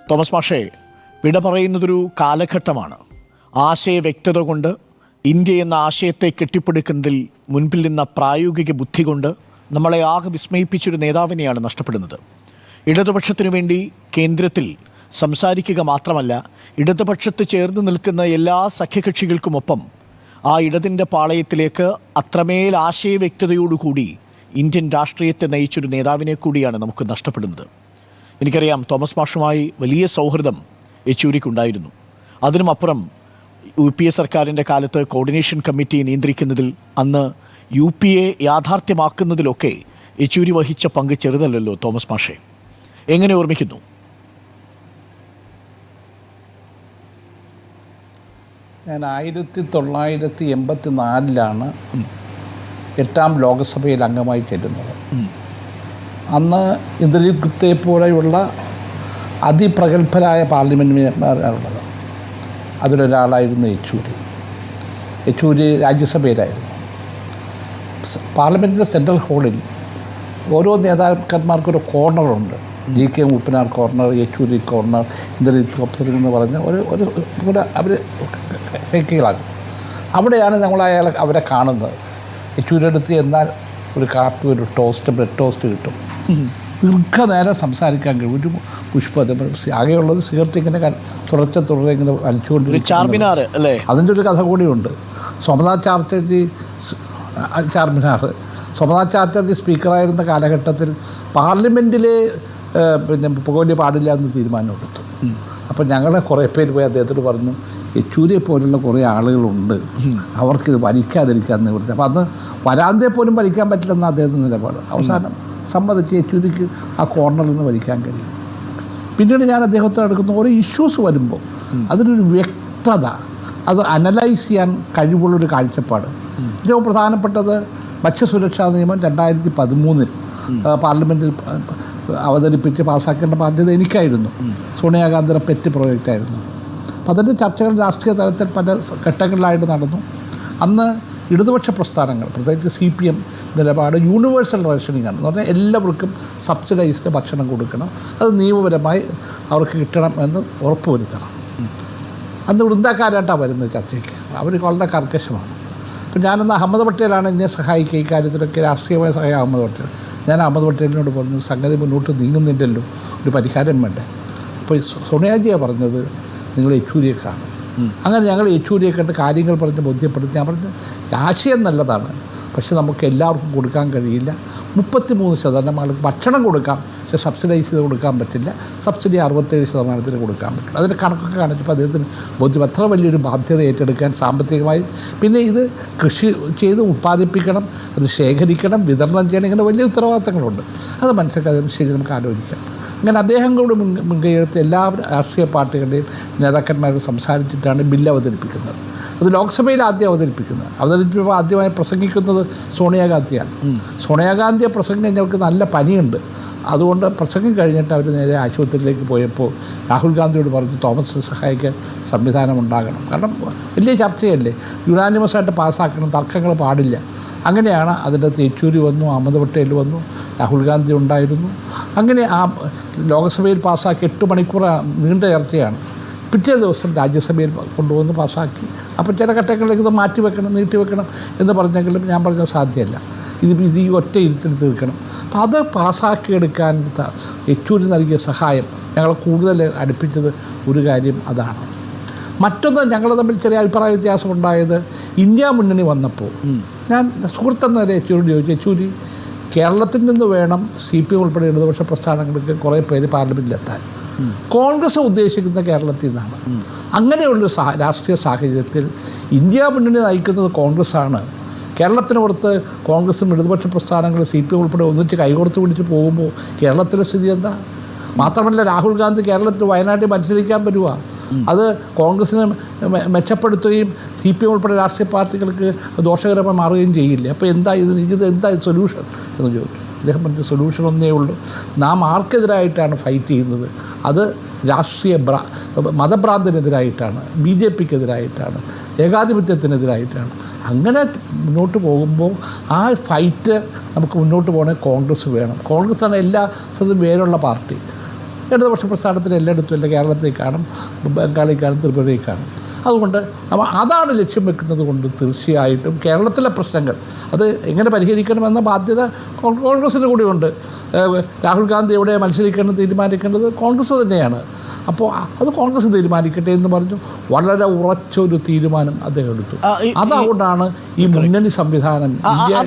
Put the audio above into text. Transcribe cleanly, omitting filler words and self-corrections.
Thomas മാഷേ, വിട പറയുന്നതൊരു കാലഘട്ടമാണ്. ആശയ വ്യക്തത കൊണ്ട് ഇന്ത്യ എന്ന ആശയത്തെ കെട്ടിപ്പടുക്കുന്നതിൽ മുൻപിൽ നിന്ന പ്രായോഗിക ബുദ്ധി കൊണ്ട് നമ്മളെ ആകെ വിസ്മയിപ്പിച്ചൊരു നേതാവിനെയാണ് നഷ്ടപ്പെടുന്നത്. ഇടതുപക്ഷത്തിനു വേണ്ടി കേന്ദ്രത്തിൽ സംസാരിക്കുക മാത്രമല്ല, ഇടതുപക്ഷത്ത് ചേർന്ന് നിൽക്കുന്ന എല്ലാ സഖ്യകക്ഷികൾക്കുമൊപ്പം ആ ഇടതിൻ്റെ പാളയത്തിലേക്ക് അത്രമേൽ ആശയവ്യക്തതയോടുകൂടി ഇന്ത്യൻ രാഷ്ട്രീയത്തെ നയിച്ചൊരു നേതാവിനെ കൂടിയാണ് നമുക്ക് നഷ്ടപ്പെടുന്നത്. എനിക്കറിയാം, തോമസ് മാഷുമായി വലിയ സൗഹൃദം യെച്ചൂരിക്കുണ്ടായിരുന്നു. അതിനുമപ്പുറം UPA സർക്കാരിൻ്റെ കാലത്ത് കോർഡിനേഷൻ കമ്മിറ്റി നിയന്ത്രിക്കുന്നതിൽ, അന്ന് UPA യാഥാർത്ഥ്യമാക്കുന്നതിലൊക്കെ യെച്ചൂരി വഹിച്ച പങ്ക് ചെറുതല്ലല്ലോ തോമസ് മാഷെ. എങ്ങനെ ഓർമ്മിക്കുന്നു? ഞാൻ 1984 8ാം ലോകസഭയിൽ അംഗമായി ചെല്ലുന്നത്. അന്ന് ഇന്ദ്രജിത് ഗുപ്തയെ പോലെയുള്ള അതിപ്രഗത്ഭരായ പാർലമെൻറ്റുകാരുള്ളത്. അതിലൊരാളായിരുന്നു യെച്ചൂരി രാജ്യസഭയിലായിരുന്നു. പാർലമെൻറ്റിൻ്റെ സെൻട്രൽ ഹാളിൽ ഓരോ നേതാക്കന്മാർക്കൊരു കോർണറുണ്ട്. GK Moopanar corner, Yechury corner, Indrajit Gupta എന്ന് പറഞ്ഞ ഒരു അവർ ഹേക്കികളാകും. അവിടെയാണ് ഞങ്ങൾ അവരെ കാണുന്നത്. യെച്ചൂരി അടുത്ത് എന്നാൽ ഒരു കാപ്പി, ഒരു ടോസ്റ്റ്, ബ്രെഡ് ടോസ്റ്റ് കിട്ടും. ദീർഘനേരം സംസാരിക്കാൻ കഴിയും. ഒരു പുഷ്പം ആകെയുള്ളത് സിഗരറ്റ് ഇങ്ങനെ തുടരെ ഇങ്ങനെ വലിച്ചുകൊണ്ടിരിക്കും. അതിൻ്റെ ഒരു കഥ കൂടിയുണ്ട്. സോമനാഥ് ചാറ്റർജി സ്പീക്കറായിരുന്ന കാലഘട്ടത്തിൽ പാർലമെൻറ്റിലെ പുകവലി പാടില്ല എന്ന് തീരുമാനമെടുത്തു. അപ്പോൾ ഞങ്ങളെ കുറേ പേര് പോയി അദ്ദേഹത്തോട് പറഞ്ഞു, യെച്ചൂരിയെ പോലുള്ള കുറേ ആളുകളുണ്ട്, അവർക്കിത് വലിക്കാതിരിക്കാൻ നിവൃത്തി. അപ്പോൾ അന്ന് വരാന്തയെ പോലും വലിക്കാൻ പറ്റില്ലെന്ന് അദ്ദേഹത്തിൻ്റെ നിലപാട്. അവസാനം സമ്മതിച്ച് യെച്ചൂരിക്ക് ആ കോർണറിൽ നിന്ന് വലിക്കാൻ കഴിയും. പിന്നീട് ഞാൻ അദ്ദേഹത്തോട് എടുക്കുന്ന ഓരോ ഇഷ്യൂസ് വരുമ്പോൾ അതിനൊരു വ്യക്തത, അത് അനലൈസ് ചെയ്യാൻ കഴിവുള്ളൊരു കാഴ്ചപ്പാട്. ഏറ്റവും പ്രധാനപ്പെട്ടത് ഭക്ഷ്യസുരക്ഷാ നിയമം 2013 പാർലമെൻറ്റിൽ അവതരിപ്പിച്ച് പാസ്സാക്കേണ്ട ബാധ്യത എനിക്കായിരുന്നു. സോണിയാഗാന്ധിയുടെ പെറ്റ് പ്രോജക്റ്റായിരുന്നു. അപ്പോൾ അതിൻ്റെ ചർച്ചകൾ രാഷ്ട്രീയ തലത്തിൽ പല ഘട്ടങ്ങളിലായിട്ട് നടന്നു. അന്ന് ഇടതുപക്ഷ പ്രസ്ഥാനങ്ങൾ, പ്രത്യേകിച്ച് CPM നിലപാട് യൂണിവേഴ്സൽ റേഷനിങ് ആണ്. എന്ന് പറഞ്ഞാൽ എല്ലാവർക്കും സബ്സിഡൈസ്ഡ് ഭക്ഷണം കൊടുക്കണം, അത് നിയമപരമായി അവർക്ക് കിട്ടണം എന്ന് ഉറപ്പുവരുത്തണം. അന്ന് വൃന്ദക്കാരായിട്ടാണ് വരുന്നത് ചർച്ചയ്ക്ക്. അവർ വളരെ കർക്കശമാണ്. അപ്പോൾ ഞാനന്ന് അഹമ്മദ് പട്ടേലാണ് എന്നെ സഹായിക്കുക ഈ കാര്യത്തിലൊക്കെ, രാഷ്ട്രീയമായ സഹായം അഹമ്മദ് പട്ടേൽ. ഞാൻ അഹമ്മദ് പട്ടേലിനോട് പറഞ്ഞു, സംഗതി മുന്നോട്ട് നീങ്ങുന്നില്ലല്ലോ, ഒരു പരിഹാരം വേണ്ടേ. അപ്പോൾ സോണിയാജിയാണ് പറഞ്ഞത്, നിങ്ങൾ യെച്ചൂരിയെ കാണും. അങ്ങനെ ഞങ്ങൾ യെച്ചൂരിയെ കണ്ട് കാര്യങ്ങൾ പറഞ്ഞ് ബോധ്യപ്പെടുത്തി. ഞാൻ പറഞ്ഞു, ആശയം നല്ലതാണ്, പക്ഷെ നമുക്ക് എല്ലാവർക്കും കൊടുക്കാൻ കഴിയില്ല. 33% ആൾക്ക് ഭക്ഷണം കൊടുക്കാം, പക്ഷേ സബ്സിഡൈസ് ചെയ്ത് കൊടുക്കാൻ പറ്റില്ല. സബ്സിഡി 67% കൊടുക്കാൻ പറ്റും. അതിൻ്റെ കണക്കൊക്കെ കാണിച്ചപ്പോൾ അദ്ദേഹത്തിന് ബോധ്യം അത്ര വലിയൊരു ബാധ്യത ഏറ്റെടുക്കാൻ സാമ്പത്തികമായി, പിന്നെ ഇത് കൃഷി ചെയ്ത് ഉൽപ്പാദിപ്പിക്കണം, അത് ശേഖരിക്കണം, വിതരണം ചെയ്യണം, ഇങ്ങനെ വലിയ ഉത്തരവാദിത്തങ്ങളുണ്ട്. അത് മനസ്സിലാക്കാതെ ശരി, നമുക്ക് ആലോചിക്കാം. അങ്ങനെ അദ്ദേഹം കൂടെ മുൻകൈയെടുത്ത് എല്ലാ രാഷ്ട്രീയ പാർട്ടികളുടെയും നേതാക്കന്മാരോട് സംസാരിച്ചിട്ടാണ് ബില്ല് അവതരിപ്പിക്കുന്നത്. അത് ലോക്സഭയിൽ ആദ്യം അവതരിപ്പിച്ചപ്പോൾ ആദ്യമായി പ്രസംഗിക്കുന്നത് സോണിയാഗാന്ധിയാണ്. സോണിയാഗാന്ധിയെ പ്രസംഗം കഴിഞ്ഞവർക്ക് നല്ല പനിയുണ്ട്. അതുകൊണ്ട് പ്രസംഗം കഴിഞ്ഞിട്ട് അവർ നേരെ ആശുപത്രിയിലേക്ക് പോയപ്പോൾ രാഹുൽ ഗാന്ധിയോട് പറഞ്ഞു, തോമസിനെ സഹായിക്കാൻ സംവിധാനം ഉണ്ടാകണം. കാരണം വലിയ ചർച്ചയല്ലേ, യുനാനിമസായിട്ട് പാസ്സാക്കണം, തർക്കങ്ങൾ പാടില്ല. അങ്ങനെയാണ് അതിൻ്റെ യെച്ചൂരി വന്നു, അഹമ്മദ് പട്ടേൽ വന്നു, രാഹുൽ ഗാന്ധി ഉണ്ടായിരുന്നു. അങ്ങനെ ആ ലോകസഭയിൽ പാസ്സാക്കി 8 മണിക്കൂർ നീണ്ട ചർച്ചയാണ്. പിറ്റേ ദിവസം രാജ്യസഭയിൽ കൊണ്ടുവന്ന് പാസ്സാക്കി. അപ്പോൾ ചില ഘട്ടങ്ങളിലേക്ക് ഇത് മാറ്റിവെക്കണം, നീട്ടിവെക്കണം എന്ന് പറഞ്ഞെങ്കിലും ഞാൻ പറഞ്ഞത് സാധ്യമല്ല. ഇത് ഈ ഒറ്റ ഇരുത്തിൽ തീർക്കണം. അപ്പോൾ അത് പാസ്സാക്കിയെടുക്കാൻ യെച്ചൂരി നൽകിയ സഹായം ഞങ്ങളെ കൂടുതൽ അടുപ്പിച്ചത് ഒരു കാര്യം അതാണ്. മറ്റൊന്ന്, ഞങ്ങൾ തമ്മിൽ ചെറിയ അഭിപ്രായ വ്യത്യാസമുണ്ടായത് ഇന്ത്യ മുന്നണി വന്നപ്പോൾ ഞാൻ സുഹൃത്തെന്ന യെച്ചൂരിയോട് ചോദിച്ചു, യെച്ചൂരി, കേരളത്തിൽ നിന്ന് വേണം CPM ഉൾപ്പെടെ ഇടതുപക്ഷ പ്രസ്ഥാനങ്ങൾക്ക് കുറേ പേര് പാർലമെൻറ്റിലെത്താൻ. കോൺഗ്രസ് ഉദ്ദേശിക്കുന്ന കേരളത്തിൽ നിന്നാണ്. അങ്ങനെയുള്ളൊരു രാഷ്ട്രീയ സാഹചര്യത്തിൽ ഇന്ത്യ മുന്നണി നയിക്കുന്നത് കോൺഗ്രസ്സാണ്. കേരളത്തിന് പുറത്ത് കോൺഗ്രസും ഇടതുപക്ഷ പ്രസ്ഥാനങ്ങളും CPM ഉൾപ്പെടെ ഒന്നിച്ച് കൈകോർത്ത് പിടിച്ച് പോകുമ്പോൾ കേരളത്തിലെ സ്ഥിതി എന്താ? മാത്രമല്ല, രാഹുൽ ഗാന്ധി കേരളത്തിൽ വയനാട്ടിൽ മത്സരിക്കാൻ വരുക, അത് കോൺഗ്രസിനെ മെച്ചപ്പെടുത്തുകയും CPM ഉൾപ്പെടെ രാഷ്ട്രീയ പാർട്ടികൾക്ക് ദോഷകരമായി മാറുകയും ചെയ്യില്ല. അപ്പോൾ എന്താ എന്താ സൊല്യൂഷൻ എന്ന് ചോദിച്ചു. അദ്ദേഹം പറഞ്ഞ സൊല്യൂഷൻ ഒന്നേ ഉള്ളൂ, നാം ആർക്കെതിരായിട്ടാണ് ഫൈറ്റ് ചെയ്യുന്നത്? അത് രാഷ്ട്രീയ മതഭ്രാന്തിനെതിരായിട്ടാണ്, BJPക്കെതിരായിട്ടാണ്, ഏകാധിപത്യത്തിനെതിരായിട്ടാണ്. അങ്ങനെ മുന്നോട്ട് പോകുമ്പോൾ ആ ഫൈറ്റ് നമുക്ക് മുന്നോട്ട് പോകണമെങ്കിൽ കോൺഗ്രസ് വേണം. കോൺഗ്രസ്സാണ് എല്ലാ സ്ഥലത്തും വേരുള്ള പാർട്ടി. ഇടതുപക്ഷ പ്രസ്ഥാനത്തിന് എല്ലായിടത്തും അല്ല, കേരളത്തിൽ കാണും, ബംഗാളിൽ കാണും, ത്രിപുരയിൽ കാണും. അതുകൊണ്ട് നമ്മൾ അതാണ് ലക്ഷ്യം വെക്കുന്നത് കൊണ്ട് തീർച്ചയായിട്ടും കേരളത്തിലെ പ്രശ്നങ്ങൾ അത് എങ്ങനെ പരിഹരിക്കണമെന്ന ബാധ്യത കോൺഗ്രസിന് കൂടിയുണ്ട്. രാഹുൽ ഗാന്ധി എവിടെ മത്സരിക്കണം തീരുമാനിക്കേണ്ടത് കോൺഗ്രസ് തന്നെയാണ്. അപ്പോൾ അത് കോൺഗ്രസ് തീരുമാനിക്കട്ടെ എന്ന് പറഞ്ഞു വളരെ ഉറച്ചൊരു തീരുമാനം അദ്ദേഹം എടുത്തു. അതുകൊണ്ടാണ് ഈ മുന്നണി സംവിധാനം ഇന്ത്യ